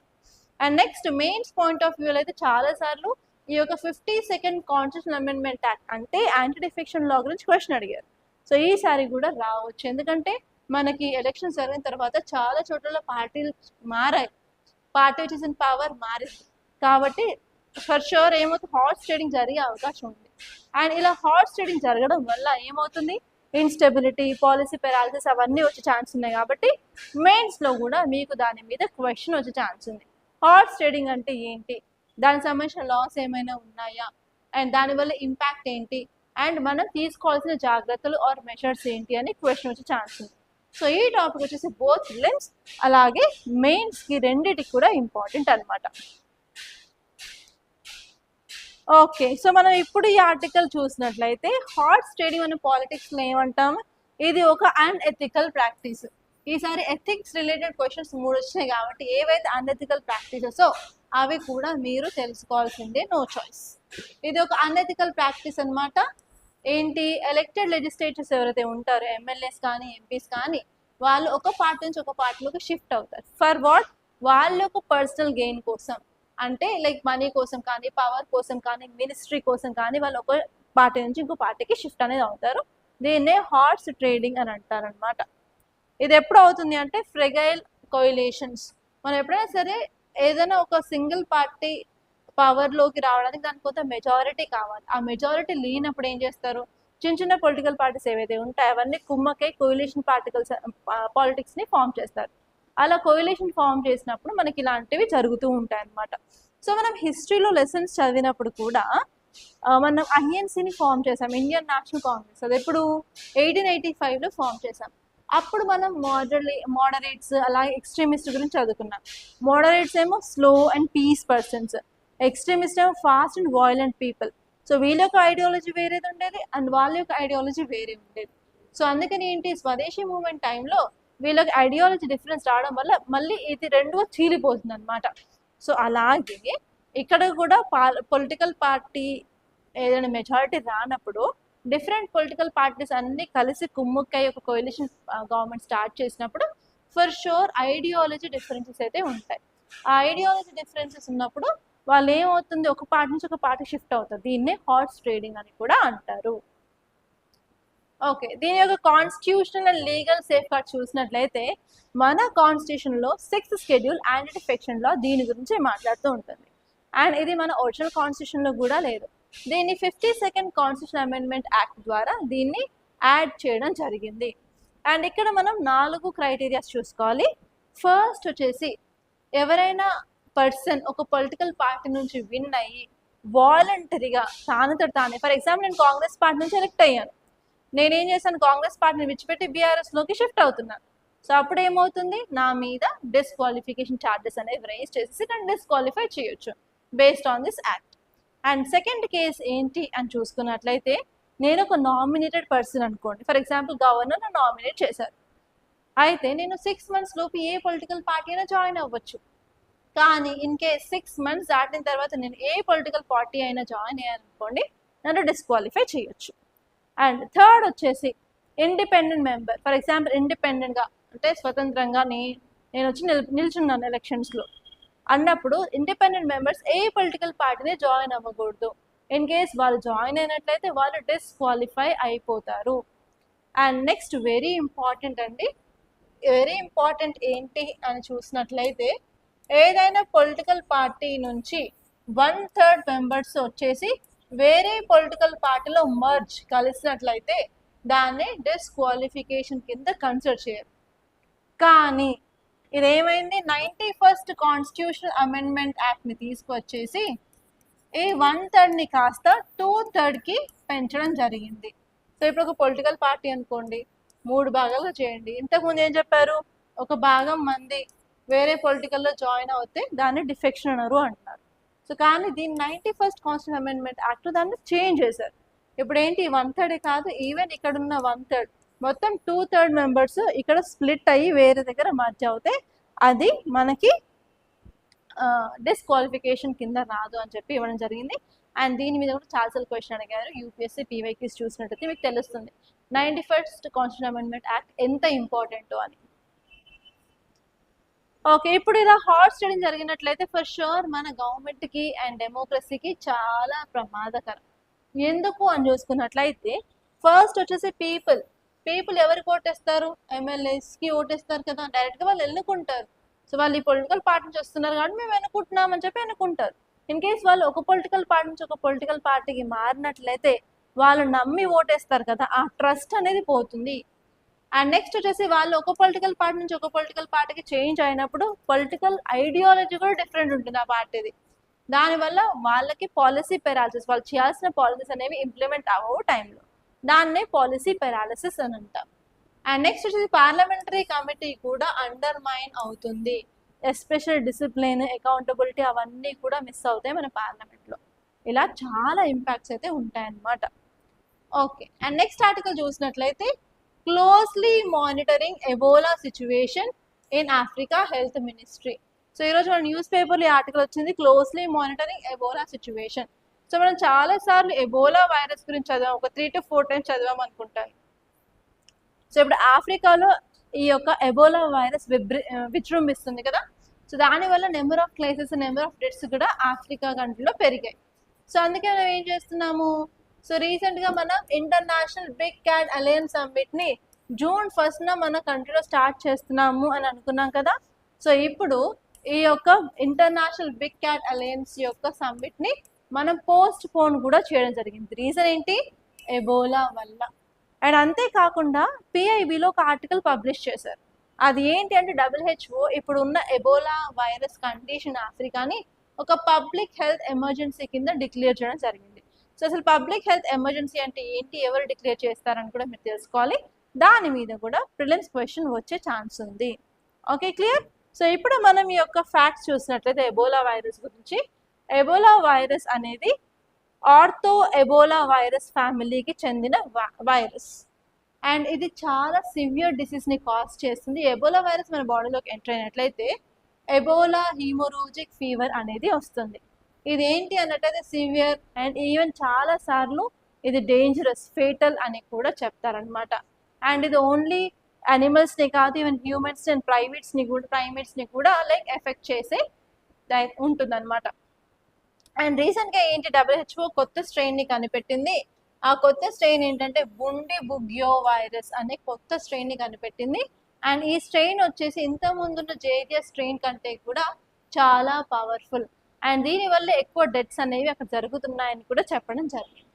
And next mains point of వ్యూలో అయితే చాలాసార్లు ఈ యొక్క 52nd కాన్స్టిట్యూషన్ అమెండ్మెంట్ యాక్ట్ అంటే యాంటీ డిఫెక్షన్ లా గురించి క్వశ్చన్ అడిగారు. సో ఈసారి కూడా రావచ్చు, ఎందుకంటే మనకి ఎలక్షన్స్ జరిగిన తర్వాత చాలా చోట్ల పార్టీలు మారాయి, పార్టీ వచ్చేసిన పవర్ మారింది. కాబట్టి ఫర్ షూర్ ఏమవుతుంది, హార్స్ ట్రేడింగ్ జరిగే అవకాశం ఉంది. అండ్ ఇలా హార్స్ ట్రేడింగ్ జరగడం వల్ల ఏమవుతుంది, ఇన్స్టెబిలిటీ, పాలసీ పెరాలిసిస్ అవన్నీ వచ్చే ఛాన్స్ ఉన్నాయి. కాబట్టి మెయిన్స్లో కూడా మీకు దాని మీద క్వశ్చన్ వచ్చే ఛాన్స్ ఉంది. హార్స్ ట్రేడింగ్ అంటే ఏంటి, దానికి సంబంధించిన లాస్ ఏమైనా ఉన్నాయా, అండ్ దానివల్ల ఇంపాక్ట్ ఏంటి, అండ్ మనం తీసుకోవాల్సిన జాగ్రత్తలు ఆర్ మెషర్స్ ఏంటి అని క్వశ్చన్ వచ్చే ఛాన్స్ ఉంది. సో ఈ టాపిక్ వచ్చేసి బోత్ ప్రిలిమ్స్ అలాగే మెయిన్స్కి రెండిటికి కూడా ఇంపార్టెంట్ అనమాట. ఓకే, సో మనం ఇప్పుడు ఈ ఆర్టికల్ చూసినట్లయితే హార్స్ ట్రేడింగ్ అనే పాలిటిక్స్లో ఏమంటాము, ఇది ఒక అన్ఎథికల్ ప్రాక్టీస్. ఈసారి ఎథిక్స్ రిలేటెడ్ క్వశ్చన్స్ 3 వచ్చినాయి కాబట్టి ఏవైతే అన్ఎథికల్ ప్రాక్టీసెసో అవి కూడా మీరు తెలుసుకోవాల్సిందే, నో చాయిస్. ఇది ఒక అన్ఎథికల్ ప్రాక్టీస్ అనమాట. ఏంటి, ఎలక్టెడ్ లెజిస్లేటర్స్ ఎవరైతే ఉంటారో ఎమ్మెల్యేస్ కానీ ఎంపీస్ కానీ వాళ్ళు ఒక పార్టీ నుంచి ఒక పార్టీలోకి షిఫ్ట్ అవుతారు. ఫర్ వాట్, వాళ్ళ యొక్క పర్సనల్ గెయిన్ కోసం, అంటే లైక్ మనీ కోసం కానీ పవర్ కోసం కానీ మినిస్ట్రీ కోసం కానీ వాళ్ళు ఒక పార్టీ నుంచి ఇంకో పార్టీకి షిఫ్ట్ అనేది అవుతారు. దీన్నే హార్స్ ట్రేడింగ్ అని అంటారనమాట. ఇది ఎప్పుడు అవుతుంది అంటే ఫ్రెగైల్ కోయిలేషన్స్. మనం ఎప్పుడైనా సరే ఏదైనా ఒక సింగిల్ పార్టీ పవర్లోకి రావడానికి దానికి కొంత మెజారిటీ కావాలి. ఆ మెజారిటీ లేనప్పుడు ఏం చేస్తారు, చిన్న చిన్న పొలిటికల్ పార్టీస్ ఏవైతే ఉంటాయో అవన్నీ కుమ్మకై కోయిలేషన్ పాలిటిక్స్ని ఫామ్ చేస్తారు. అలా కోయిలేషన్ ఫామ్ చేసినప్పుడు మనకి ఇలాంటివి జరుగుతూ ఉంటాయి అన్నమాట. సో మనం హిస్టరీలో లెసన్స్ చదివినప్పుడు కూడా మనం ఐఎన్సీని ఫామ్ చేసాం, ఇండియన్ నేషనల్ కాంగ్రెస్. అది ఎప్పుడు 1885లో ఫామ్ చేసాం. అప్పుడు మనం మోడరేట్స్ అలాగే ఎక్స్ట్రీమిస్ట్ గురించి చదువుకున్నాం. మోడరేట్స్ ఏమో slow and peace persons, extremist ఏమో fast and violent people. So వీళ్ళ యొక్క ఐడియాలజీ వేరేది ఉండేది అండ్ వాళ్ళ యొక్క ఐడియాలజీ వేరే ఉండేది. సో అందుకని ఏంటి, స్వదేశీ మూవ్మెంట్ టైంలో వీళ్ళకి ఐడియాలజీ డిఫరెన్స్ రావడం వల్ల మళ్ళీ ఇది రెండుగా చీలిపోతుంది అనమాట. సో అలాగే ఇక్కడ కూడా పొలిటికల్ పార్టీ ఏదైనా మెజారిటీ రానప్పుడు డిఫరెంట్ పొలిటికల్ పార్టీస్ అన్ని కలిసి కుమ్ముక్కై ఒక కోalition గవర్నమెంట్ స్టార్ట్ చేసినప్పుడు ఫర్ షూర్ ఐడియాలజీ డిఫరెన్సెస్ అయితే ఉంటాయి. ఆ ఐడియాలజీ డిఫరెన్సెస్ ఉన్నప్పుడు వాళ్ళు ఏమవుతుంది, ఒక పార్టీ నుంచి ఒక పార్టీ షిఫ్ట్ అవుతారు. దీన్నే హార్స్ ట్రేడింగ్ అని కూడా అంటారు. ఓకే, దీని యొక్క constitutional and legal safeguard చూసినట్లయితే మన కాన్స్టిట్యూషన్లో 6th షెడ్యూల్ యాంటీ డిఫెక్షన్ లా దీని గురించి మాట్లాడుతూ ఉంటుంది. అండ్ ఇది మన ఒరిజినల్ కాన్స్టిట్యూషన్లో కూడా లేదు. దీన్ని 52nd కాన్స్టిట్యూషన్ అమెండ్మెంట్ యాక్ట్ ద్వారా దీన్ని యాడ్ చేయడం జరిగింది. అండ్ ఇక్కడ మనం 4 క్రైటీరియాస్ చూసుకోవాలి. ఫస్ట్ వచ్చేసి ఎవరైనా పర్సన్ ఒక పొలిటికల్ పార్టీ నుంచి విన్ అయ్యి వాలంటరీగా తానే, ఫర్ ఎగ్జాంపుల్ నేను కాంగ్రెస్ పార్టీ నుంచి ఎలక్ట్ అయ్యాను, నేనేం చేశాను, కాంగ్రెస్ పార్టీని విడిచిపెట్టి బీఆర్ఎస్లోకి షిఫ్ట్ అవుతున్నాను. సో అప్పుడు ఏమవుతుంది, నా మీద డిస్క్వాలిఫికేషన్ ఛార్జెస్ అనేవి రైజ్ చేసి నన్ను డిస్క్వాలిఫై చేయొచ్చు based on this act. And second case ఏంటి అని చూసుకున్నట్లయితే నేను ఒక నామినేటెడ్ పర్సన్ అనుకోండి, ఫర్ ఎగ్జాంపుల్ గవర్నర్ నామినేట్ చేశారు. అయితే నేను 6 months లోపు ఏ పొలిటికల్ పార్టీ అయినా జాయిన్ అవ్వచ్చు. కానీ ఇన్ కేస్ 6 months దాటిన తర్వాత నేను ఏ పొలిటికల్ పార్టీ అయినా జాయిన్ అయ్యాను అనుకోండి, నన్ను డిస్క్వాలిఫై చేయొచ్చు. అండ్ థర్డ్ వచ్చేసి ఇండిపెండెంట్ మెంబర్, ఫర్ ఎగ్జాంపుల్ ఇండిపెండెంట్గా అంటే స్వతంత్రంగా నేను వచ్చి నిల్చున్నాను ఎలక్షన్స్లో అన్నప్పుడు ఇండిపెండెంట్ మెంబర్స్ ఏ పొలిటికల్ పార్టీని జాయిన్ అవ్వకూడదు. ఇన్ కేస్ వాళ్ళు జాయిన్ అయినట్లయితే వాళ్ళు డిస్క్వాలిఫై అయిపోతారు. అండ్ నెక్స్ట్ వెరీ ఇంపార్టెంట్ అండి, వెరీ ఇంపార్టెంట్ ఏంటి అని చూసినట్లయితే ఏదైనా పొలిటికల్ పార్టీ నుంచి 1/3 మెంబర్స్ వచ్చేసి వేరే పొలిటికల్ పార్టీలో మర్జ్ కలిసినట్లయితే దాన్ని డిస్క్వాలిఫికేషన్ కింద కన్సిడర్ చేయరు. కానీ ఇదేమైంది, 91st కాన్స్టిట్యూషనల్ అమెండ్మెంట్ యాక్ట్ని తీసుకొచ్చేసి ఈ 1/3ని కాస్త 2/3కి పెంచడం జరిగింది. సో ఇప్పుడు ఒక పొలిటికల్ పార్టీ అనుకోండి, 3 భాగాలుగా చేయండి. ఇంతకుముందు ఏం చెప్పారు, ఒక భాగం మంది వేరే పొలిటికల్లో జాయిన్ అవుతే దాన్ని డిఫెక్షన్ అన్నారు అంటున్నారు. సో కానీ దీన్ని 91st కాన్స్టిట్యూషన్ అమెండ్మెంట్ యాక్ట్ దాన్ని చేంజ్ చేశారు. ఇప్పుడు ఏంటి, 1/3 కాదు, ఈవెన్ ఇక్కడ ఉన్న 1/3 మొత్తం 2/3 మెంబర్స్ ఇక్కడ స్ప్లిట్ అయ్యి వేరే దగ్గర మర్జ్ అవుతే అది మనకి డిస్క్వాలిఫికేషన్ కింద రాదు అని చెప్పి ఇవ్వడం జరిగింది. అండ్ దీని మీద కూడా చాలాసార్లు క్వశ్చన్ అడిగారు, యూపీఎస్సీ పీవైక్యూస్ చూసినట్టయితే మీకు తెలుస్తుంది 91st కాన్స్టిట్యూషన్ అమెండ్మెంట్ యాక్ట్ ఎంత ఇంపార్టెంటో అని. ఓకే, ఇప్పుడు ఇలా హార్స్ ట్రేడింగ్ జరిగినట్లయితే ఫర్ షూర్ మన గవర్నమెంట్కి అండ్ డెమోక్రసీకి చాలా ప్రమాదకరం. ఎందుకు అని చూసుకున్నట్లయితే ఫస్ట్ వచ్చేసి పీపుల్ ఎవరికి ఓటేస్తారు, ఎమ్మెల్యేస్కి ఓటేస్తారు కదా, డైరెక్ట్గా వాళ్ళు ఎన్నుకుంటారు. సో వాళ్ళు ఈ పొలిటికల్ పార్టీ నుంచి వస్తున్నారు కాబట్టి మేము ఎన్నుకుంటున్నామని చెప్పి ఎన్నుకుంటారు. ఇన్ కేస్ వాళ్ళు ఒక పొలిటికల్ పార్టీ నుంచి ఒక పొలిటికల్ పార్టీకి మారినట్లయితే వాళ్ళు నమ్మి ఓటేస్తారు కదా, ఆ ట్రస్ట్ అనేది పోతుంది. అండ్ నెక్స్ట్ వచ్చేసి వాళ్ళు ఒక పొలిటికల్ పార్టీ నుంచి ఒక పొలిటికల్ పార్టీకి చేంజ్ అయినప్పుడు పొలిటికల్ ఐడియాలజీ కూడా డిఫరెంట్ ఉంటుంది ఆ పార్టీది. దానివల్ల వాళ్ళకి పాలసీ పెరాలిసిస్, వాళ్ళు చేయాల్సిన పాలసీస్ అనేవి ఇంప్లిమెంట్ అవ్వవు టైంలో, దాన్నే పాలసీ పెరాలిసిస్ అని అంటాం. అండ్ నెక్స్ట్ వచ్చేసి పార్లమెంటరీ కమిటీ కూడా అండర్మైన్ అవుతుంది. ఎస్పెషల్ డిసిప్లిన్, అకౌంటబిలిటీ అవన్నీ కూడా మిస్ అవుతాయి మన పార్లమెంట్లో. ఇలా చాలా ఇంపాక్ట్స్ అయితే ఉంటాయన్నమాట. ఓకే, అండ్ నెక్స్ట్ ఆర్టికల్ చూసినట్లయితే closely monitoring Ebola situation in Africa health ministry. So ఈరోజు మన న్యూస్ పేపర్లో ఈ ఆర్టికల్ వచ్చింది, closely monitoring Ebola situation. So మనం చాలా సార్లు ఎబోలా వైరస్ గురించి చదివాం, ఒక 3 to 4 times చదివాం అనుకుంటాను. సో ఇప్పుడు ఆఫ్రికాలో ఈ యొక్క ఎబోలా వైరస్ విజృంభిస్తుంది కదా. సో దానివల్ల number of cases, number of deaths కూడా ఆఫ్రికా కంట్రీలో పెరిగాయి. సో అందుకే మనం ఏం చేస్తున్నాము, సో రీసెంట్గా మనం ఇంటర్నేషనల్ బిగ్ క్యాట్ అలయన్స్ సమ్మిట్ని June 1st మన కంట్రీలో స్టార్ట్ చేస్తున్నాము అని అనుకున్నాం కదా. సో ఇప్పుడు ఈ యొక్క ఇంటర్నేషనల్ బిగ్ క్యాట్ అలయన్స్ యొక్క సమ్మిట్ని మనం పోస్ట్ పోన్ కూడా చేయడం జరిగింది. రీజన్ ఏంటి, ఎబోలా వల్ల. అండ్ అంతేకాకుండా పిఐబిలో ఒక ఆర్టికల్ పబ్లిష్ చేశారు. అది ఏంటి అంటే WHO ఇప్పుడు ఉన్న ఎబోలా వైరస్ కండిషన్ ఆఫ్రికాని ఒక పబ్లిక్ హెల్త్ ఎమర్జెన్సీ కింద డిక్లేర్ చేయడం జరిగింది. సో అసలు పబ్లిక్ హెల్త్ ఎమర్జెన్సీ అంటే ఏంటి, ఎవరు డిక్లేర్ చేస్తారని కూడా మీరు తెలుసుకోవాలి. దాని మీద కూడా ప్రిలిమ్స్ క్వశ్చన్ వచ్చే ఛాన్స్ ఉంది. Okay, clear. సో ఇప్పుడు మనం ఈ యొక్క ఫ్యాక్ట్స్ చూసినట్లయితే ఎబోలా వైరస్ గురించి, ఎబోలా వైరస్ అనేది ఆర్థో ఎబోలా వైరస్ ఫ్యామిలీకి చెందిన వైరస్. అండ్ ఇది చాలా సివియర్ డిసీజ్ని కాజ్ చేస్తుంది. ఎబోలా వైరస్ మన బాడీలోకి ఎంటర్ అయినట్లయితే ఎబోలా హీమోరాజిక్ ఫీవర్ అనేది వస్తుంది. ఇది ఏంటి అన్నట్టయితే సివియర్ అండ్ ఈవెన్ చాలా సార్లు ఇది డేంజరస్, ఫేటల్ అని కూడా చెప్తారనమాట. అండ్ ఇది ఓన్లీ యానిమల్స్ని కాదు, ఈవెన్ హ్యూమన్స్ అండ్ ప్రైమేట్స్ని కూడా లైక్ ఎఫెక్ట్ చేసే ఉంటుందన్నమాట. అండ్ రీసెంట్గా ఏంటి, WHO కొత్త స్ట్రెయిన్ని కనిపెట్టింది. ఆ కొత్త స్ట్రెయిన్ ఏంటంటే బుండి బుగ్యో వైరస్ అనే కొత్త స్ట్రెయిన్ని కనిపెట్టింది. అండ్ ఈ స్ట్రెయిన్ వచ్చేసి ఇంతకుముందున్న జేజియస్ స్ట్రెయిన్ కంటే కూడా చాలా పవర్ఫుల్. అండ్ దీనివల్ల ఎక్కువ డెత్స్ అనేవి అక్కడ జరుగుతున్నాయని కూడా చెప్పడం జరిగింది.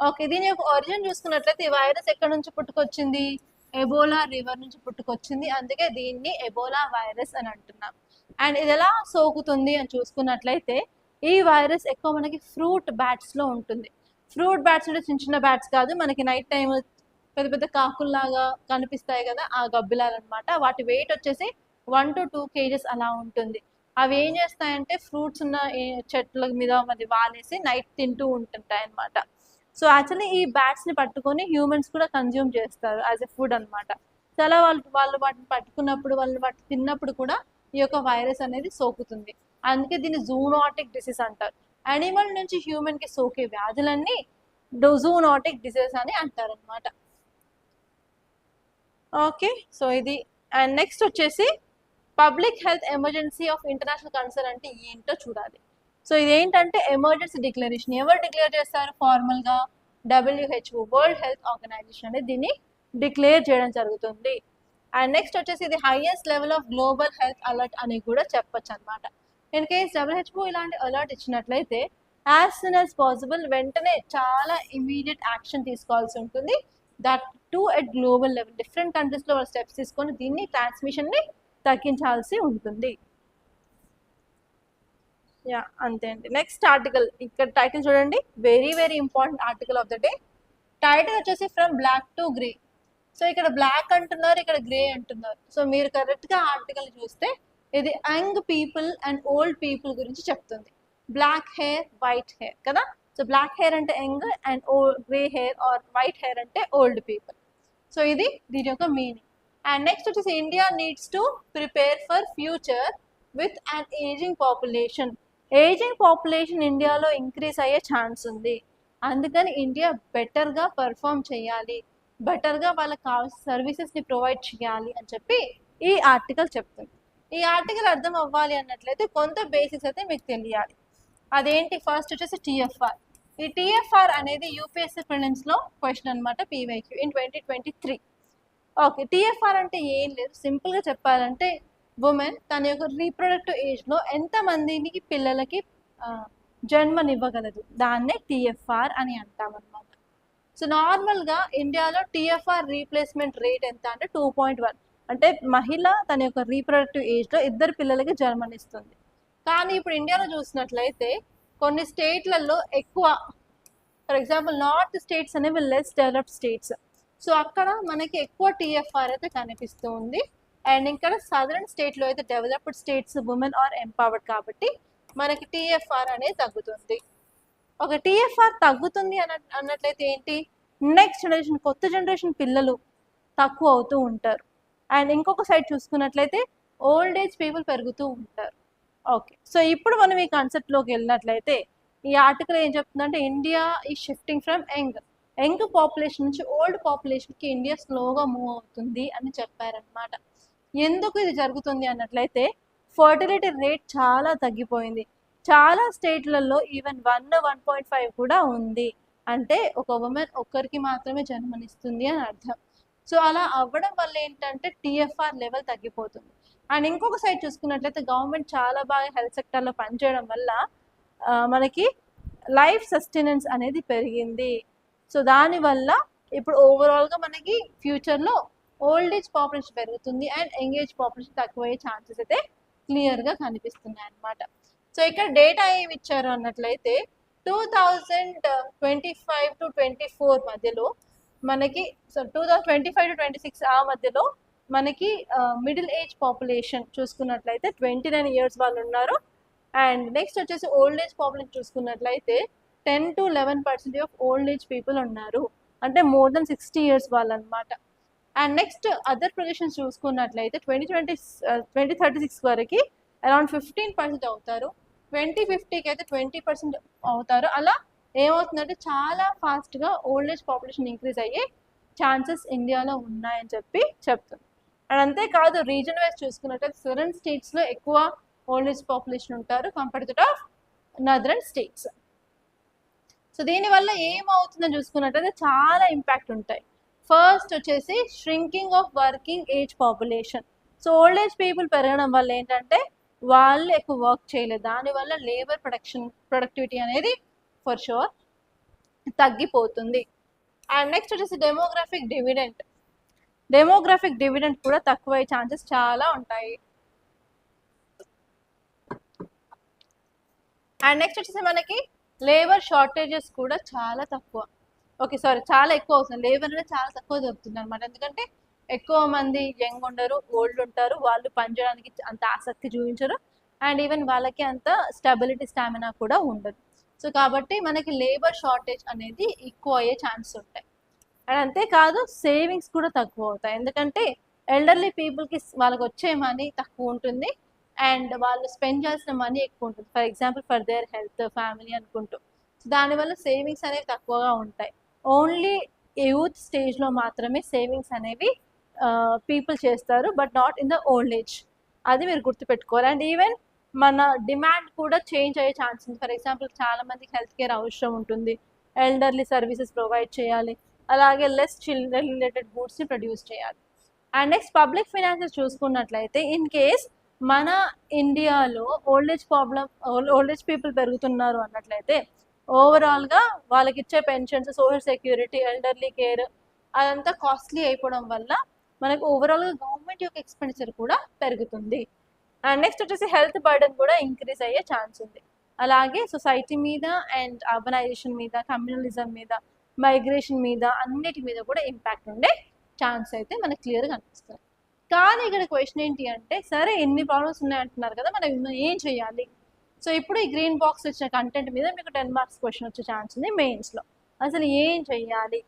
ఓకే, దీని యొక్క ఒరిజిన్ చూసుకున్నట్లయితే ఈ వైరస్ ఎక్కడ నుంచి పుట్టుకొచ్చింది, ఎబోలా రివర్ నుంచి పుట్టుకొచ్చింది. అందుకే దీన్ని ఎబోలా వైరస్ అని అంటున్నాం. అండ్ ఇది ఎలా సోకుతుంది అని చూసుకున్నట్లయితే ఈ వైరస్ ఎక్కువ మనకి ఫ్రూట్ బ్యాట్స్లో ఉంటుంది. ఫ్రూట్ బ్యాట్స్ అంటే చిన్న చిన్న బ్యాట్స్ కాదు, మనకి నైట్ టైం పెద్ద పెద్ద కాకుల్లాగా కనిపిస్తాయి కదా, ఆ గబ్బిలాలు అనమాట. వాటి వెయిట్ వచ్చేసి 1 to 2 kgs అలా ఉంటుంది. అవి ఏం చేస్తాయంటే ఫ్రూట్స్ ఉన్న చెట్ల మీద మరి వాలేసి నైట్ తింటూ ఉంటుంటాయి అనమాట. సో యాక్చువల్లీ ఈ బ్యాట్స్ని పట్టుకొని హ్యూమన్స్ కూడా కన్జ్యూమ్ చేస్తారు యాజ్ ఎ ఫుడ్ అనమాట. చాలా వాళ్ళు వాటిని పట్టుకున్నప్పుడు, వాళ్ళు వాటిని తిన్నప్పుడు కూడా ఈ యొక్క వైరస్ అనేది సోకుతుంది. అందుకే దీన్ని జూనోటిక్ డిసీజ్ అంటారు. యానిమల్ నుంచి హ్యూమన్కి సోకే వ్యాధులన్నీ జూనోటిక్ డిసీజ్ అని అంటారు అనమాట. ఓకే, సో ఇది. అండ్ నెక్స్ట్ వచ్చేసి public health emergency of international concern అంటే ఏంటో చూడాలి. సో ఇదేంటంటే ఎమర్జెన్సీ డిక్లరేషన్ ఎవరు డిక్లేర్ చేస్తారు, ఫార్మల్గా WHO వరల్డ్ హెల్త్ ఆర్గనైజేషన్ అనేది దీన్ని డిక్లేర్ చేయడం జరుగుతుంది. అండ్ నెక్స్ట్ వచ్చేసి ఇది highest level of global health alert అని కూడా చెప్పొచ్చు అనమాట. ఇన్ కేస్ WHO ఇలాంటి అలర్ట్ ఇచ్చినట్లయితే యాజ్ సూన్ యాజ్ పాసిబుల్ వెంటనే చాలా ఇమీడియట్ యాక్షన్ తీసుకోవాల్సి ఉంటుంది. That to at global level, different కంట్రీస్లో వాళ్ళు స్టెప్స్ తీసుకొని దీన్ని ట్రాన్స్మిషన్ని తగ్గించాల్సి ఉంటుంది. యా, అంతే అండి. నెక్స్ట్ ఆర్టికల్, ఇక్కడ టైటిల్ చూడండి, very very important article of the day. Title వచ్చేసి from black to grey. So ఇక్కడ బ్లాక్ అంటున్నారు, ఇక్కడ గ్రే అంటున్నారు. సో మీరు కరెక్ట్గా ఆర్టికల్ చూస్తే ఇది young people and old people గురించి చెప్తుంది. బ్లాక్ హెయిర్, వైట్ హెయిర్ కదా. సో బ్లాక్ హెయిర్ అంటే young and grey hair or white hair అంటే ఓల్డ్ పీపుల్. సో ఇది దీని యొక్క మీనింగ్. అండ్ నెక్స్ట్ వచ్చేసి India needs to prepare for future with an ageing population. Ageing population ఇండియాలో increase అయ్యే chance ఉంది. అందుకని ఇండియా బెటర్గా పర్ఫామ్ చేయాలి, బెటర్గా వాళ్ళకి కావాల్సిన సర్వీసెస్ని ప్రొవైడ్ చేయాలి అని చెప్పి ఈ ఆర్టికల్ చెప్తుంది. ఈ ఆర్టికల్ అర్థం అవ్వాలి అన్నట్లయితే కొంత బేసిక్స్ అయితే మీకు తెలియాలి. అదేంటి, ఫస్ట్ వచ్చేసి TFR. ఈ TFR అనేది UPSC ప్రిలిమ్స్లో క్వశ్చన్ అనమాట, PYQ ఇన్ 2023. ఓకే, TFR అంటే ఏం లేదు, సింపుల్గా చెప్పాలంటే ఉమెన్ తన యొక్క రీప్రొడక్టివ్ ఏజ్లో ఎంతమందికి పిల్లలకి జన్మనివ్వగలదు, దాన్నే TFR అని అంటామన్నమాట. సో నార్మల్గా ఇండియాలో TFR రీప్లేస్మెంట్ రేట్ ఎంత అంటే 2.1. అంటే మహిళ తన యొక్క రీప్రొడక్టివ్ ఏజ్లో 2 పిల్లలకి జన్మనిస్తుంది. కానీ ఇప్పుడు ఇండియాలో చూసినట్లయితే కొన్ని స్టేట్లలో ఎక్కువ, ఫర్ ఎగ్జాంపుల్ నార్త్ స్టేట్స్ అనేవి లెస్ డెవలప్డ్ స్టేట్స్. సో అక్కడ మనకి ఎక్కువ టీఎఫ్ఆర్ అయితే కనిపిస్తూ ఉంది. అండ్ ఇక్కడ సదరన్ స్టేట్లో అయితే developed states women are empowered కాబట్టి మనకి టీఎఫ్ఆర్ అనేది తగ్గుతుంది. ఒక టీఎఫ్ఆర్ తగ్గుతుంది అన్నట్లయితే ఏంటి, నెక్స్ట్ జనరేషన్ కొత్త జనరేషన్ పిల్లలు తక్కువ అవుతూ ఉంటారు. అండ్ ఇంకొక సైడ్ చూసుకున్నట్లయితే ఓల్డ్ ఏజ్ పీపుల్ పెరుగుతూ ఉంటారు. ఓకే, సో ఇప్పుడు మనం ఈ కాన్సెప్ట్లోకి వెళ్ళినట్లయితే ఈ ఆర్టికల్ ఏం చెప్తుందంటే ఇండియా ఈ షిఫ్టింగ్ ఫ్రమ్ యంగ్ పాపులేషన్ నుంచి ఓల్డ్ పాపులేషన్కి ఇండియా స్లోగా మూవ్ అవుతుంది అని చెప్పారనమాట. ఎందుకు ఇది జరుగుతుంది అన్నట్లయితే ఫర్టిలిటీ రేట్ చాలా తగ్గిపోయింది. చాలా స్టేట్లలో ఈవెన్ 1.5 కూడా ఉంది. అంటే ఒక ఉమెన్ ఒక్కరికి మాత్రమే జన్మనిస్తుంది అని అర్థం. సో అలా అవ్వడం వల్ల ఏంటంటే టీఎఫ్ఆర్ లెవెల్ తగ్గిపోతుంది. అండ్ ఇంకొక సైడ్ చూసుకున్నట్లయితే గవర్నమెంట్ చాలా బాగా హెల్త్ సెక్టర్లో పనిచేయడం వల్ల మనకి లైఫ్ సస్టెనెన్స్ అనేది పెరిగింది. సో దానివల్ల ఇప్పుడు ఓవరాల్గా మనకి ఫ్యూచర్లో ఓల్డ్ ఏజ్ పాపులేషన్ పెరుగుతుంది అండ్ యంగ్ ఏజ్ పాపులేషన్ తక్కువయ్యే ఛాన్సెస్ అయితే క్లియర్గా కనిపిస్తున్నాయి అన్నమాట. సో ఇక్కడ డేటా ఏమి ఇచ్చారు అన్నట్లయితే 2025 to 24 మధ్యలో మనకి, సో 2025 to 26 ఆ మధ్యలో మనకి మిడిల్ ఏజ్ పాపులేషన్ చూసుకున్నట్లయితే 29 ఇయర్స్ వాళ్ళు ఉన్నారు. అండ్ నెక్స్ట్ వచ్చేసి ఓల్డ్ ఏజ్ పాపులేషన్ చూసుకున్నట్లయితే 10 to 11% of old age people ఉన్నారు. అంటే మోర్ దెన్ 60 ఇయర్స్ వాళ్ళు అనమాట. అండ్ నెక్స్ట్ అదర్ ప్రొజెక్షన్స్ చూసుకున్నట్లయితే 2036 వరకు అరౌండ్ 15% అవుతారు. 2050కి అయితే 20% అవుతారు. అలా ఏమవుతుందంటే చాలా ఫాస్ట్గా ఓల్డ్ ఏజ్ పాపులేషన్ ఇంక్రీజ్ అయ్యే ఛాన్సెస్ ఇండియాలో ఉన్నాయని చెప్తుంది. అండ్ అంతేకాదు రీజన్ వైజ్ చూసుకున్నట్లయితే సదరన్ స్టేట్స్లో ఎక్కువ ఓల్డ్ ఏజ్ పాపులేషన్ ఉంటారు compared to northern states. So దీనివల్ల ఏమవుతుందని చూసుకున్నట్లయితే చాలా ఇంపాక్ట్ ఉంటాయి. ఫస్ట్ వచ్చేసి shrinking of working age population. So old age people పెరగడం వల్ల ఏంటంటే వాళ్ళు ఎక్కువ వర్క్ చేయలేదు, దానివల్ల లేబర్ ప్రొడక్టివిటీ అనేది ఫర్ షూర్ తగ్గిపోతుంది. అండ్ నెక్స్ట్ వచ్చేసి డెమోగ్రాఫిక్ డివిడెంట్ కూడా తక్కువయ్యే ఛాన్సెస్ చాలా ఉంటాయి. అండ్ నెక్స్ట్ వచ్చేసి మనకి లేబర్ షార్టేజెస్ కూడా చాలా ఎక్కువ అవుతుంది. లేబర్ అనేది చాలా తక్కువ దొరుకుతుంది అనమాట. ఎందుకంటే ఎక్కువ మంది యంగ్ ఉండరు, ఓల్డ్ ఉంటారు, వాళ్ళు పనిచేయడానికి అంత ఆసక్తి చూపించరు. అండ్ ఈవెన్ వాళ్ళకి అంత స్టామినా కూడా ఉండదు. సో కాబట్టి మనకి లేబర్ షార్టేజ్ అనేది ఎక్కువ అయ్యే ఛాన్సెస్ ఉంటాయి. అండ్ అంతేకాదు సేవింగ్స్ కూడా తక్కువ అవుతాయి. ఎందుకంటే ఎల్డర్లీ పీపుల్కి వాళ్ళకి వచ్చే మనీ తక్కువ ఉంటుంది అండ్ వాళ్ళు స్పెండ్ చేసిన మనీ ఎక్కువ ఉంటుంది. For example for their health, family అనుకుంటూ. సో దానివల్ల సేవింగ్స్ అనేవి తక్కువగా ఉంటాయి. ఓన్లీ యూత్ స్టేజ్లో మాత్రమే సేవింగ్స్ అనేవి పీపుల్ చేస్తారు, but not in the old age. అది మీరు గుర్తుపెట్టుకోవాలి. అండ్ ఈవెన్ మన డిమాండ్ కూడా చేంజ్ అయ్యే ఛాన్స్ ఉంది. ఫర్ ఎగ్జాంపుల్ చాలా మందికి హెల్త్ కేర్ అవసరం ఉంటుంది, ఎల్డర్లీ సర్వీసెస్ ప్రొవైడ్ చేయాలి, అలాగే లెస్ చిల్డ్రన్ రిలేటెడ్ గూడ్స్ని ప్రొడ్యూస్ చేయాలి. అండ్ నెక్స్ట్ పబ్లిక్ ఫైనాన్సెస్ చూసుకున్నట్లయితే ఇన్ కేస్ మన ఇండియాలో ఓల్డ్ ఏజ్ పీపుల్ పెరుగుతున్నారు అన్నట్లయితే ఓవరాల్గా వాళ్ళకి ఇచ్చే pensions, social security, elderly care అదంతా కాస్ట్లీ అయిపోవడం వల్ల మనకు ఓవరాల్గా గవర్నమెంట్ యొక్క ఎక్స్పెండిచర్ కూడా పెరుగుతుంది. అండ్ నెక్స్ట్ వచ్చేసి హెల్త్ బర్డెన్ కూడా ఇంక్రీజ్ అయ్యే ఛాన్స్ ఉంది. అలాగే సొసైటీ మీద అండ్ అర్బనైజేషన్ మీద, కమ్యూనలిజం మీద, మైగ్రేషన్ మీద, అన్నిటి మీద కూడా ఇంపాక్ట్ ఉండే ఛాన్స్ అయితే మనకు క్లియర్గా అనిపిస్తుంది. కానీ ఇక్కడ క్వశ్చన్ ఏంటి అంటే, సరే ఎన్ని ప్రాబ్లమ్స్ ఉన్నాయంటున్నారు కదా, మనం ఏం చేయాలి? సో ఇప్పుడు ఈ గ్రీన్ బాక్స్ ఇచ్చిన కంటెంట్ మీద మీకు 10 మార్క్స్ క్వశ్చన్ వచ్చే ఛాన్స్ ఉంది మెయిన్స్లో. అసలు ఏం చేయాలి?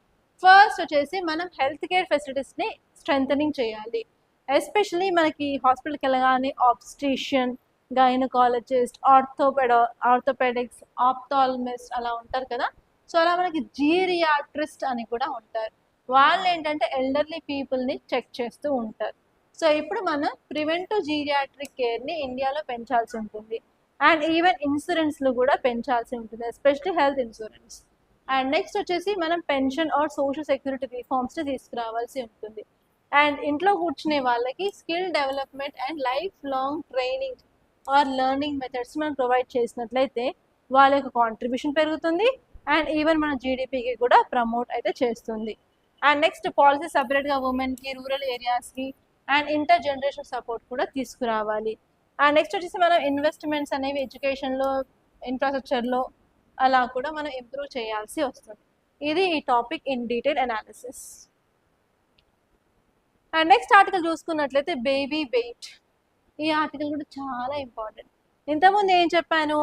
ఫస్ట్ వచ్చేసి మనం హెల్త్ కేర్ ఫెసిలిటీస్ని స్ట్రెంథనింగ్ చేయాలి. ఎస్పెషలీ మనకి హాస్పిటల్కి వెళ్ళగానే ఆబ్స్ట్రిషియన్, గైనకాలజిస్ట్, ఆర్థోపెడిక్స్, ఆప్థాల్మిస్ట్ అలా ఉంటారు కదా. సో అలా మనకి జీరియాట్రిస్ట్ అని కూడా ఉంటారు. వాళ్ళు ఏంటంటే ఎల్డర్లీ పీపుల్ని చెక్ చేస్తూ ఉంటారు. సో ఇప్పుడు మనం ప్రివెంటివ్ జీరియాట్రిక్ కేర్ని ఇండియాలో పెంచాల్సి ఉంటుంది. అండ్ ఈవెన్ ఇన్సూరెన్స్లు కూడా పెంచాల్సి ఉంటుంది, especially health insurance. And next వచ్చేసి మనం పెన్షన్ ఆర్ సోషల్ సెక్యూరిటీ రిఫార్మ్స్ని తీసుకురావాల్సి ఉంటుంది. అండ్ ఇంట్లో కూర్చునే వాళ్ళకి skill development and lifelong training or learning methods మనం ప్రొవైడ్ చేసినట్లయితే వాళ్ళ యొక్క కాంట్రిబ్యూషన్ పెరుగుతుంది అండ్ ఈవెన్ మన జీడిపికి కూడా ప్రమోట్ అయితే చేస్తుంది. అండ్ నెక్స్ట్ పాలసీ సపరేట్గా ఉమెన్కి, రూరల్ ఏరియాస్కి అండ్ ఇంటర్ జనరేషన్ సపోర్ట్ కూడా తీసుకురావాలి. అండ్ నెక్స్ట్ వచ్చేసి మనం ఇన్వెస్ట్మెంట్స్ అనేవి ఎడ్యుకేషన్లో, ఇన్ఫ్రాస్ట్రక్చర్లో అలా కూడా మనం ఇంప్రూవ్ చేయాల్సి వస్తుంది. ఇది ఈ topic in detail analysis. And next article చూసుకున్నట్లయితే బేబీ వెయిట్. ఈ ఆర్టికల్ కూడా చాలా ఇంపార్టెంట్. ఇంతకుముందు ఏం చెప్పాను,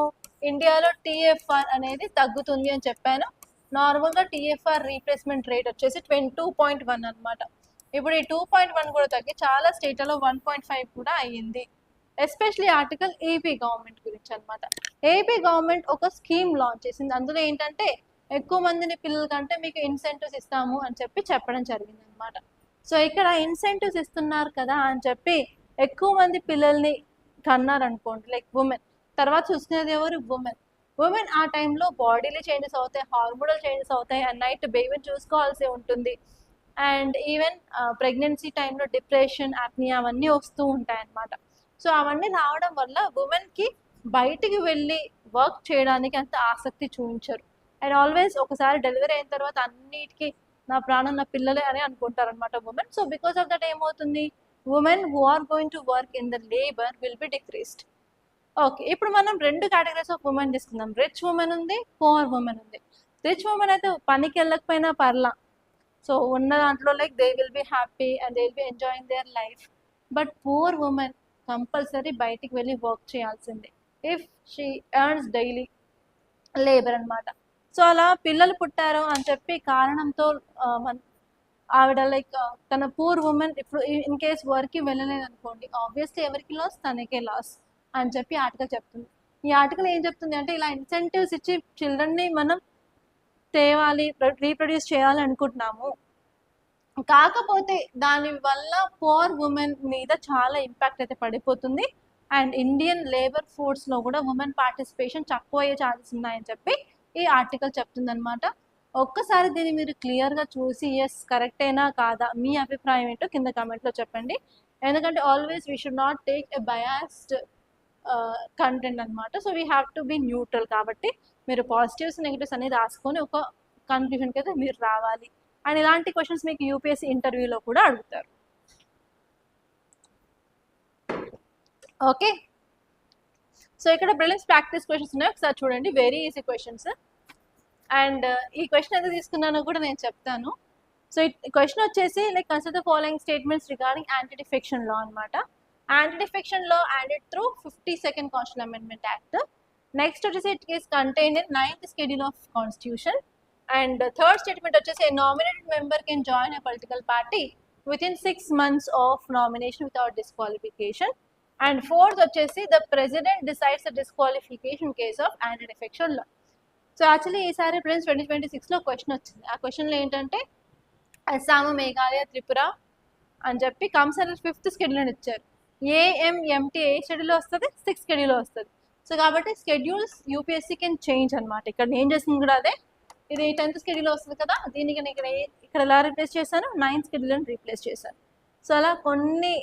ఇండియాలో టీఎఫ్ఆర్ అనేది తగ్గుతుంది అని చెప్పాను. నార్మల్గా టీఎఫ్ఆర్ రీప్లేస్మెంట్ రేట్ వచ్చేసి 2.1 అనమాట. ఇప్పుడు ఈ 2.1 కూడా తగ్గి చాలా స్టేట్లలో 1.5 కూడా అయ్యింది. ఎస్పెషలీ ఆర్టికల్ ఏపీ గవర్నమెంట్ గురించి అనమాట. ఏపీ గవర్నమెంట్ ఒక స్కీమ్ లాంచ్ చేసింది. అందులో ఏంటంటే ఎక్కువ మందిని పిల్లల కంటే మీకు ఇన్సెంటివ్స్ ఇస్తాము అని చెప్పడం జరిగింది అనమాట. సో ఇక్కడ ఇన్సెంటివ్స్ ఇస్తున్నారు కదా అని చెప్పి ఎక్కువ మంది పిల్లల్ని కన్నారనుకోండి, లైక్ ఉమెన్, తర్వాత చూసుకునేది ఎవరు, ఉమెన్ ఆ టైంలో బాడీలో చేంజెస్ అవుతాయి, హార్మోనల్ చేంజెస్ అవుతాయి, అండ్ నైట్ బేబీని చూసుకోవాల్సి ఉంటుంది. అండ్ ఈవెన్ ప్రెగ్నెన్సీ టైంలో డిప్రెషన్, యాప్నియా అవన్నీ వస్తూ ఉంటాయి అన్నమాట. సో అవన్నీ రావడం వల్ల ఉమెన్కి బయటికి వెళ్ళి వర్క్ చేయడానికి అంత ఆసక్తి చూపించరు. అండ్ ఆల్వేస్ ఒకసారి డెలివరీ అయిన తర్వాత అన్నిటికీ నా ప్రాణం నా పిల్లలే అని అనుకుంటారు అనమాట women. So because of that ఏమవుతుంది, women who are going to work in the labour will be decreased. Okay, ఇప్పుడు మనం 2 కేటగిరీస్ ఆఫ్ ఉమెన్ తీసుకుందాం. రిచ్ ఉమెన్ ఉంది, పూర్ ఉమెన్ ఉంది. రిచ్ ఉమెన్ అయితే పనికి వెళ్ళకపోయినా పర్లా, సో ఉన్న దాంట్లో like they will be happy and they will be enjoying their life. But poor women compulsory బయటికి వెళ్ళి వర్క్ చేయాల్సిందే if she earns daily labour అనమాట. సో అలా పిల్లలు పుట్టారు అని చెప్పి కారణంతో ఆవిడ లైక్ తన పూర్ ఉమెన్ ఇప్పుడు ఇన్ కేస్ వర్క్కి వెళ్ళలేదు అనుకోండి, ఆబ్వియస్లీ ఎవరికి లాస్, తనకే లాస్ అని చెప్పి ఆర్టికల్ చెప్తుంది. ఈ ఆర్టికల్ ఏం చెప్తుంది అంటే ఇలా ఇన్సెంటివ్స్ ఇచ్చి చిల్డ్రన్ని మనం తేవాలి, రీప్రొడ్యూస్ చేయాలి అనుకుంటున్నాము, కాకపోతే దాని వల్ల పూర్ ఉమెన్ మీద చాలా ఇంపాక్ట్ అయితే పడిపోతుంది. అండ్ ఇండియన్ లేబర్ ఫోర్స్లో కూడా ఉమెన్ పార్టిసిపేషన్ తక్కువ అయ్యే ఛాన్సెస్ ఉన్నాయని చెప్పి ఈ ఆర్టికల్ చెప్తుంది అనమాట. ఒక్కసారి దీన్ని మీరు క్లియర్గా చూసి ఎస్ కరెక్టేనా కాదా మీ అభిప్రాయం ఏంటో కింద కామెంట్లో చెప్పండి. ఎందుకంటే always we should not take a biased content అనమాట. So we have to be neutral. కాబట్టి మీరు పాజిటివ్స్ నెగిటివ్స్ అనేది రాసుకొని ఒక కన్క్లూషన్కి అయితే మీరు రావాలి. అండ్ ఇలాంటి క్వశ్చన్స్ మీకు యూపీఎస్సీ ఇంటర్వ్యూలో కూడా అడుగుతారు. ఓకే, సో ఇక్కడ ప్రిలిమ్స్ ప్రాక్టీస్ క్వశ్చన్స్ ఉన్నాయి, ఒకసారి చూడండి. Very easy questions. అండ్ ఈ క్వశ్చన్ ఎంత తీసుకున్నానో కూడా నేను చెప్తాను. సో ఈ క్వశ్చన్ వచ్చేసి like consider the following statements regarding anti defection law అనమాట. Anti defection law added through 52nd constitution amendment act. Next వచ్చేసి it is contained in 9th schedule of constitution. And third statement వచ్చేసి a nominated member can join a political party within 6 months of nomination without disqualification. And fourth వచ్చేసి the president decides the disqualification case of anti-defection law. So actually ఈసారి prelims 2026లో question వచ్చింది. ఆ క్వశ్చన్లో ఏంటంటే అస్సాము, మేఘాలయ, త్రిపుర అని చెప్పి concern 5th schedule ఇచ్చారు. ఏఎంఎంటీ ఏ షెడ్యూల్లో వస్తుంది, 6th షెడ్యూల్లో వస్తుంది. సో కాబట్టి షెడ్యూల్స్ యూపీఎస్సీ కెన్ చేంజ్ అనమాట. ఇక్కడ నేను చేసింది కూడా అదే. ఇది 10th షెడ్యూల్లో వస్తుంది కదా, దీనికి నేను ఇక్కడ ఎలా రీప్లేస్ చేశాను, 9th షెడ్యూల్ని రీప్లేస్ చేశాను. సో అలా కొన్ని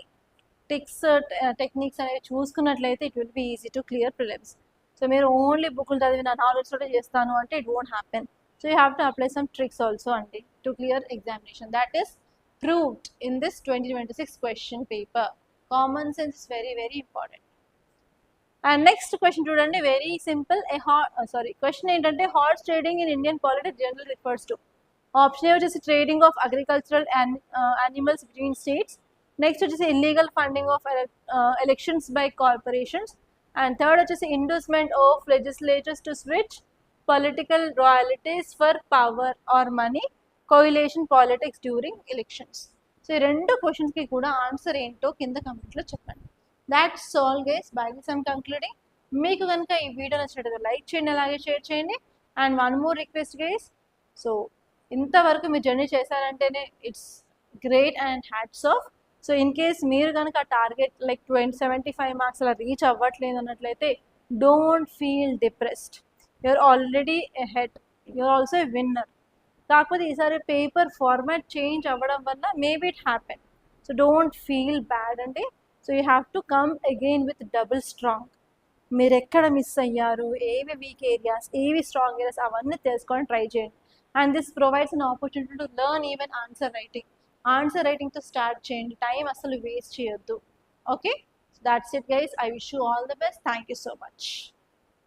టెక్నిక్స్ అనేవి చూసుకున్నట్లయితే it will be easy to clear prelims. So మీరు ఓన్లీ బుక్లు చదివి నా నాలెడ్జ్ తోటి చేస్తాను అంటే it won't happen. So you have to apply some tricks also అండి to clear examination. That is proved in this 2026 question paper. Common sense is very very important. And next question చూడండి, very simple. Question ఏంటంటే horse trading in Indian politics generally refers to. Option A వచ్చేసి trading of agricultural animals between states. Next వచ్చేసి illegal funding of elections by corporations. And third వచ్చేసి inducement of legislatures to switch political royalties for power or money, coalition politics during elections. So ఈ 2 క్వశ్చన్స్కి కూడా answer ఏంటో కింద కమెంట్లో చెప్పండి. That's all guys. By this I'm concluding. మీకు కనుక ఈ వీడియో నచ్చినట్లయితే లైక్ చేయండి, అలాగే షేర్ చేయండి. And one more request guys, so ఇంతవరకు మీరు జర్నీ చేశారంటేనే it's great and hats off. So in case మీరు కనుక టార్గెట్ లైక్ 75 మార్క్స్ అలా రీచ్ అవ్వట్లేదు అన్నట్లయితే don't feel depressed. You're already ahead, you're also a winner. కాకపోతే ఈసారి పేపర్ ఫార్మాట్ చేంజ్ అవ్వడం వల్ల maybe it happen. So don't feel bad అండి. So you have to come again with double strong. మీరు ఎక్కడ మిస్ అయ్యారు, ఏవి వీక్ ఏరియాస్, ఏవి స్ట్రాంగ్ ఏరియాస్, అవన్నీ తెలుసుకొని ట్రై చేయండి. And this provides an opportunity to learn even answer రైటింగ్తో స్టార్ట్ చేయండి. టైం అసలు వేస్ట్ చేయొద్దు. Okay, that's it guys. I wish you all the best. Thank you so much.